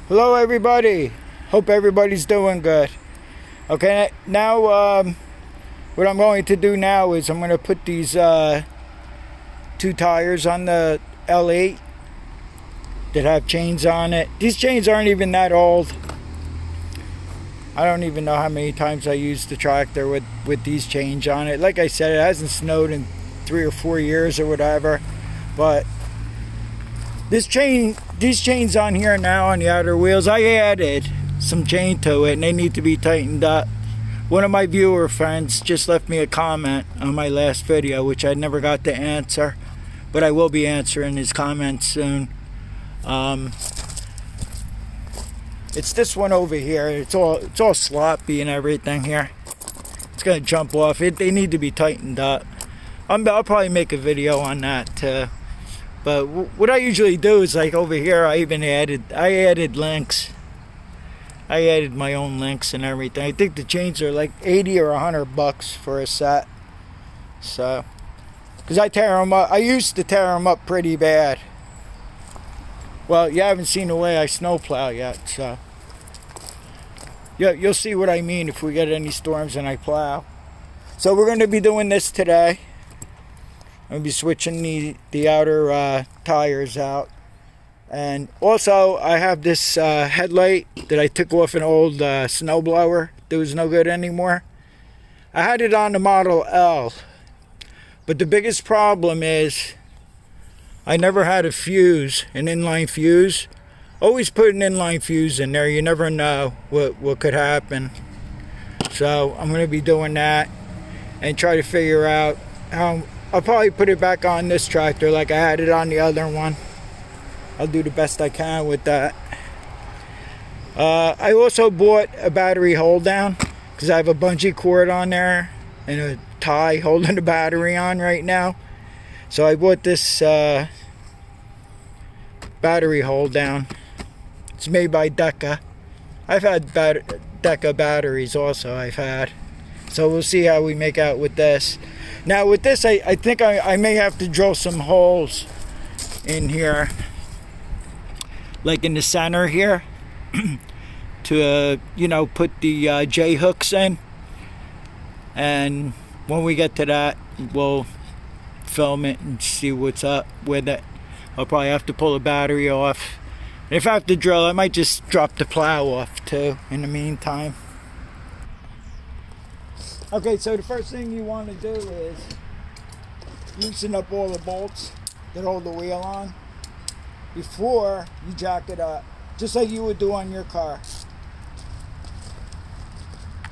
Hello everybody, hope everybody's doing good. Okay, now what I'm going to do now is I'm going to put these two tires on the L8 that have chains on it. These chains aren't even that old. I don't even know how many times I used the tractor with these chains on it. Like I said, it hasn't snowed in 3 or 4 years or whatever, but these chains on here now on the outer wheels, I added some chain to it and they need to be tightened up. One of my viewer friends just left me a comment on my last video, which I never got to answer, but I will be answering his comments soon. It's this one over here. It's all sloppy and everything here. It's gonna jump off. They need to be tightened up. I'll probably make a video on that too. But what I usually do is, like over here, I added links. I added my own links and everything. I think the chains are like 80 or $100 for a set. So, because I tear them up, I used to tear them up pretty bad. Well, you haven't seen the way I snowplow yet, so yeah, you'll see what I mean if we get any storms and I plow. So we're going to be doing this today. I'm going to be switching the outer tires out. And also, I have this headlight that I took off an old snowblower that was no good anymore. I had it on the Model L. But the biggest problem is I never had a fuse, an inline fuse. Always put an inline fuse in there. You never know what could happen. So I'm going to be doing that and try to figure out how. I'll probably put it back on this tractor like I had it on the other one. I'll do the best I can with that. I also bought a battery hold down because I have a bungee cord on there and a tie holding the battery on right now. So I bought this battery hold down. It's made by Deca. I've had Deca batteries also. So we'll see how we make out with this. Now with this, I think I may have to drill some holes in here, like in the center here, to put the J hooks in. And when we get to that, we'll film it and see what's up with it. I'll probably have to pull the battery off. And if I have to drill, I might just drop the plow off too in the meantime. Okay, so the first thing you want to do is loosen up all the bolts that hold the wheel on before you jack it up, just like you would do on your car.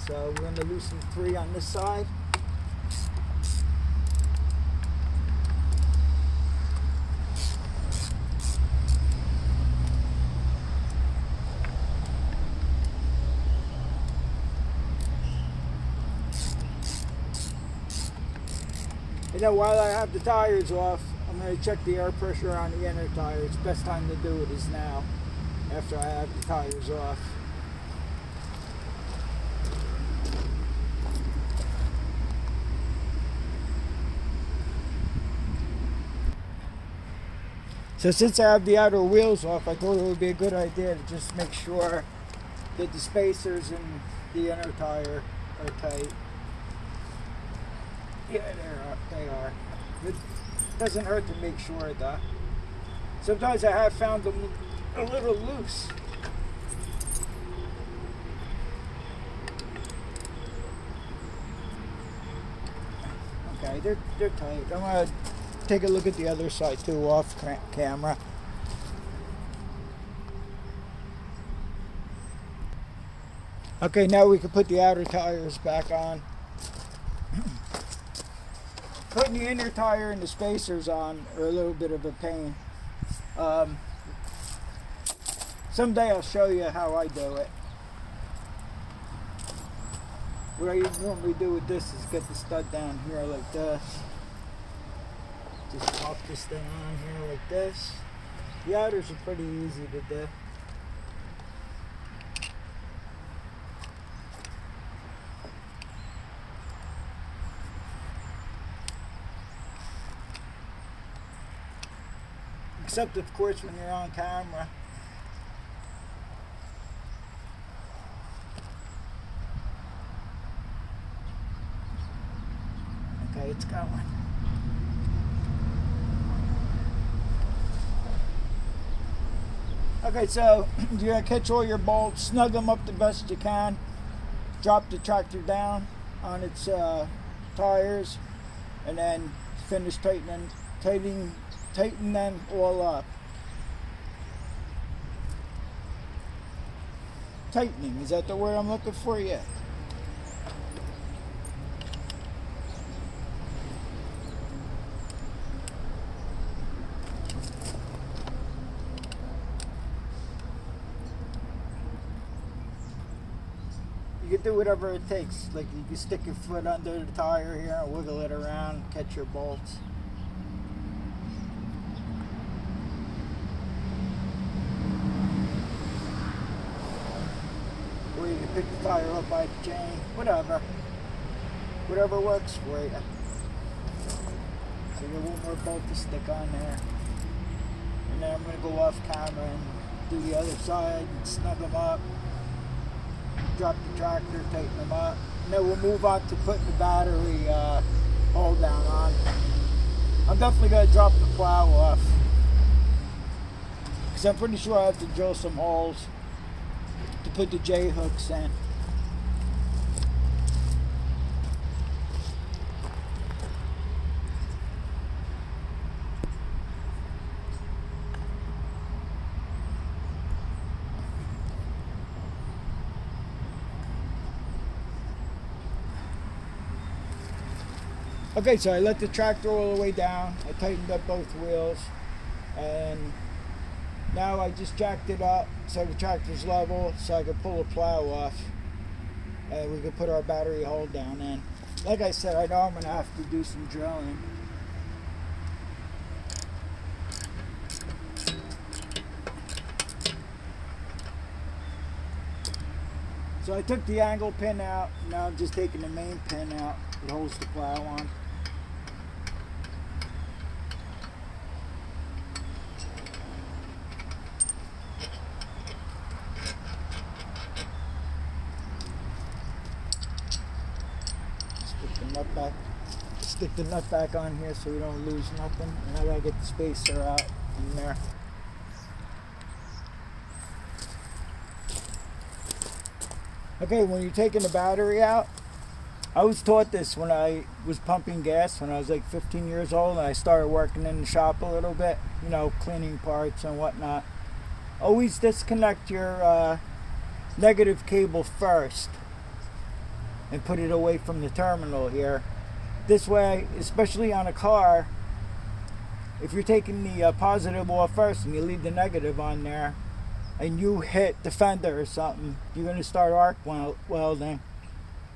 So we're going to loosen 3 on this side. And then while I have the tires off, I'm going to check the air pressure on the inner tire. It's the best time to do it is now, after I have the tires off. So since I have the outer wheels off, I thought it would be a good idea to just make sure that the spacers in the inner tire are tight. Yeah, they are. It doesn't hurt to make sure though. Sometimes I have found them a little loose. Okay, they're tight. I'm gonna take a look at the other side too off camera. Okay, now we can put the outer tires back on. Putting the inner tire and the spacers on are a little bit of a pain. Someday I'll show you how I do it. What I normally do with this is get the stud down here like this. Just pop this thing on here like this. The outers are pretty easy to do. Except of course when you're on camera. it's going. Okay, so you're gonna catch all your bolts, snug them up the best you can, drop the tractor down on its tires, and then finish tightening them all up. Tightening, is that the word I'm looking for? Yeah. You can do whatever it takes. Like you can stick your foot under the tire here and wiggle it around, catch your bolts. Or you can pick the tire up by the chain, whatever. Whatever works for you. So you got one more bolt to stick on there. And then I'm going to go off camera and do the other side and snug them up. Drop the tractor, tighten them up. And then we'll move on to putting the battery hold down on. I'm definitely going to drop the plow off, because I'm pretty sure I have to drill some holes to put the J-hooks in. Okay, so I let the tractor all the way down. I tightened up both wheels, and now I just jacked it up so the tractor's level, so I could pull the plow off and we could put our battery hold down in. Like I said, I know I'm going to have to do some drilling. So I took the angle pin out. Now I'm just taking the main pin out that holds the plow on. Stick the nut back on here so we don't lose nothing. And I gotta get the spacer out in there. Okay, when you're taking the battery out, I was taught this when I was pumping gas when I was like 15 years old, and I started working in the shop a little bit, you know, cleaning parts and whatnot. Always disconnect your negative cable first and put it away from the terminal here. This way, especially on a car, if you're taking the positive off first and you leave the negative on there and you hit the fender or something, you're going to start arc welding.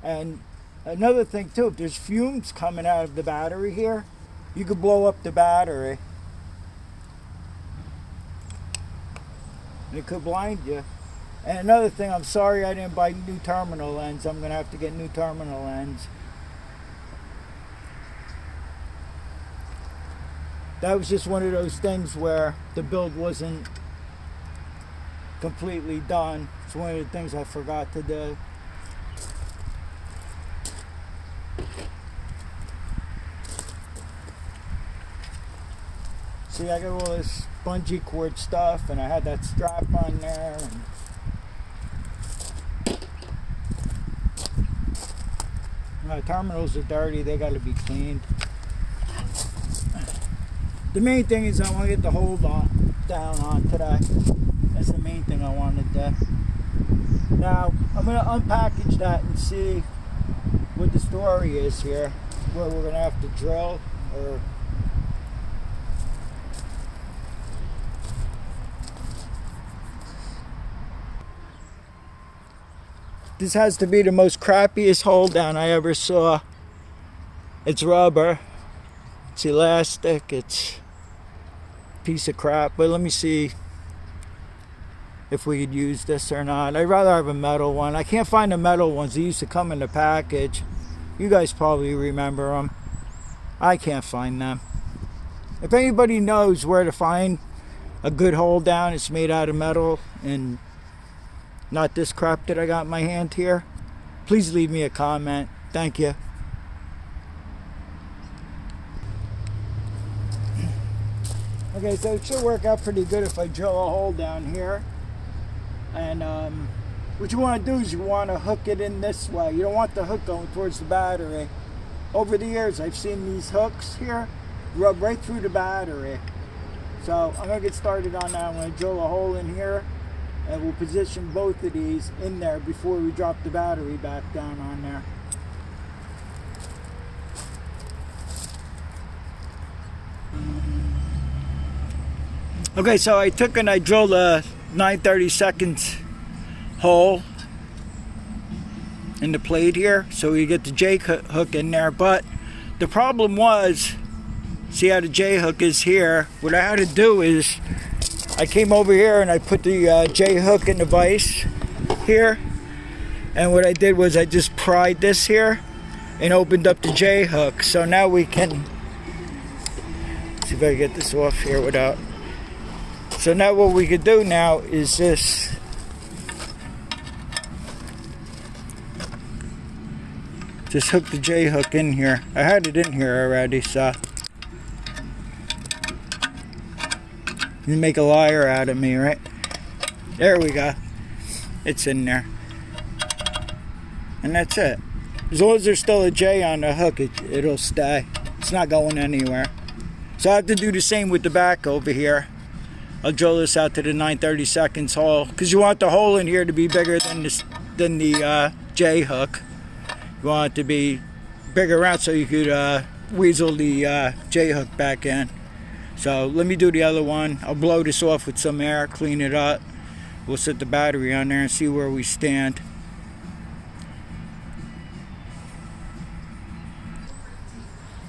And another thing too, if there's fumes coming out of the battery here, you could blow up the battery and it could blind you. And another thing, I'm sorry I didn't buy new terminal ends. I'm going to have to get new terminal ends. That was just one of those things where the build wasn't completely done. It's one of the things I forgot to do. See, I got all this bungee cord stuff, and I had that strap on there. And terminals are dirty, they got to be cleaned. The main thing is I want to get the hold down on today. That's the main thing I wanted to do. Now, I'm going to unpackage that and see what the story is here. Where we're going to have to drill or... This has to be the most crappiest hold down I ever saw. It's rubber. It's elastic. It's a piece of crap. But let me see if we could use this or not. I'd rather have a metal one. I can't find the metal ones. They used to come in the package. You guys probably remember them. I can't find them. If anybody knows where to find a good hold down, it's made out of metal and not this crap that I got in my hand here, please leave me a comment. Thank you. Okay, so it should work out pretty good if I drill a hole down here. And what you want to do is you want to hook it in this way. You don't want the hook going towards the battery. Over the years, I've seen these hooks here rub right through the battery. So I'm going to get started on that. I'm going to drill a hole in here, and we'll position both of these in there before we drop the battery back down on there. Okay, so I took and I drilled a 9/32 hole in the plate here, so we get the J hook in there. But the problem was, see how the J hook is here? What I had to do is I came over here and I put the J hook in the vise here, and what I did was I just pried this here and opened up the J hook. So now we can see if I can get this off here without. So now what we could do now is this. Just hook the J hook in here. I had it in here already, so you make a liar out of me, right? There we go. It's in there. And that's it. As long as there's still a J on the hook, it'll stay. It's not going anywhere. So I have to do the same with the back over here. I'll drill this out to the 9/32 hole, because you want the hole in here to be bigger than the J hook. You want it to be bigger around so you could weasel the J hook back in. So let me do the other one. I'll blow this off with some air, clean it up. We'll set the battery on there and see where we stand.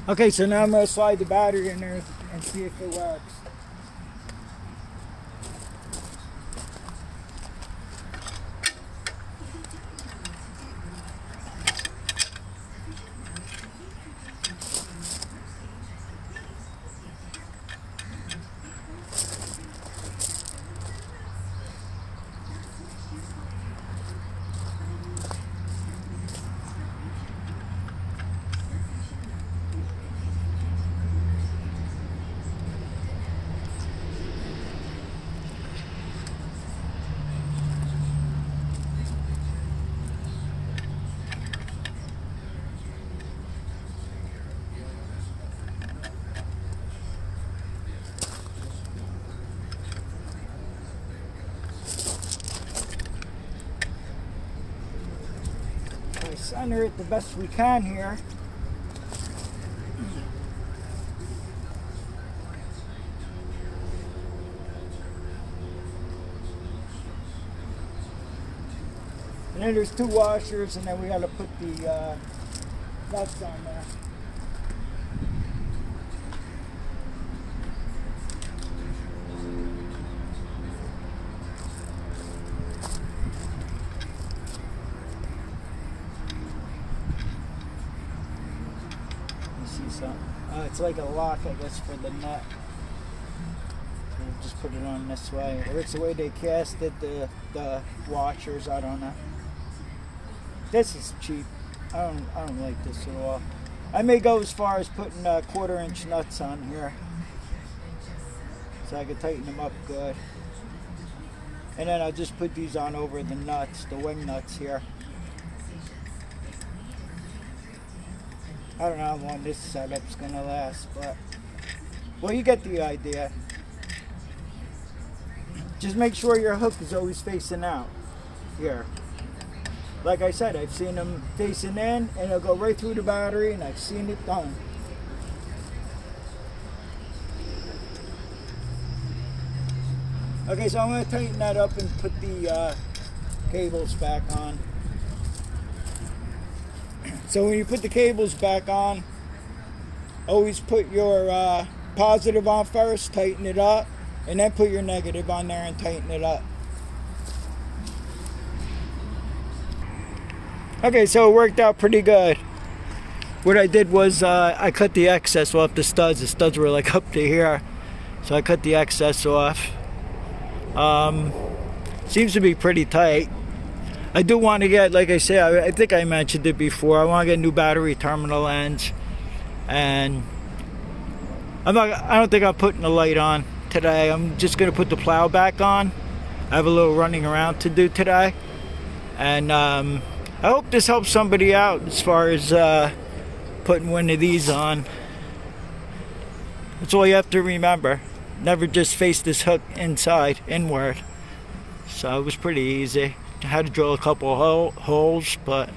Okay, so now I'm going to slide the battery in there and see if it works. Center it the best we can here. And then there's 2 washers, and then we got to put the nuts on there. It's like a lock, I guess, for the nut. So just put it on this way. Or it's the way they cast it, the washers, I don't know. This is cheap. I don't like this at all. I may go as far as putting 1/4-inch nuts on here, so I can tighten them up good. And then I'll just put these on over the nuts, the wing nuts here. I don't know how long this setup's gonna last, but well, you get the idea. Just make sure your hook is always facing out here. Like I said, I've seen them facing in, and it'll go right through the battery, and I've seen it done. Okay, so I'm going to tighten that up and put the cables back on. So when you put the cables back on, always put your positive on first, tighten it up, and then put your negative on there and tighten it up. Okay, so it worked out pretty good. What I did was I cut the excess off the studs. The studs were like up to here, so I cut the excess off. Seems to be pretty tight. I do want to get, like I said, I think I mentioned it before, I want to get new battery terminal ends, and I don't think I'm putting the light on today. I'm just going to put the plow back on. I have a little running around to do today. And I hope this helps somebody out as far as putting one of these on. That's all you have to remember. Never just face this hook inward. So it was pretty easy. I had to drill a couple holes, but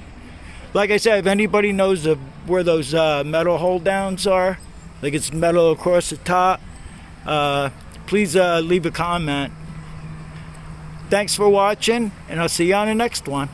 like I said, if anybody knows where those metal hold downs are, like it's metal across the top, please leave a comment. Thanks for watching, and I'll see you on the next one.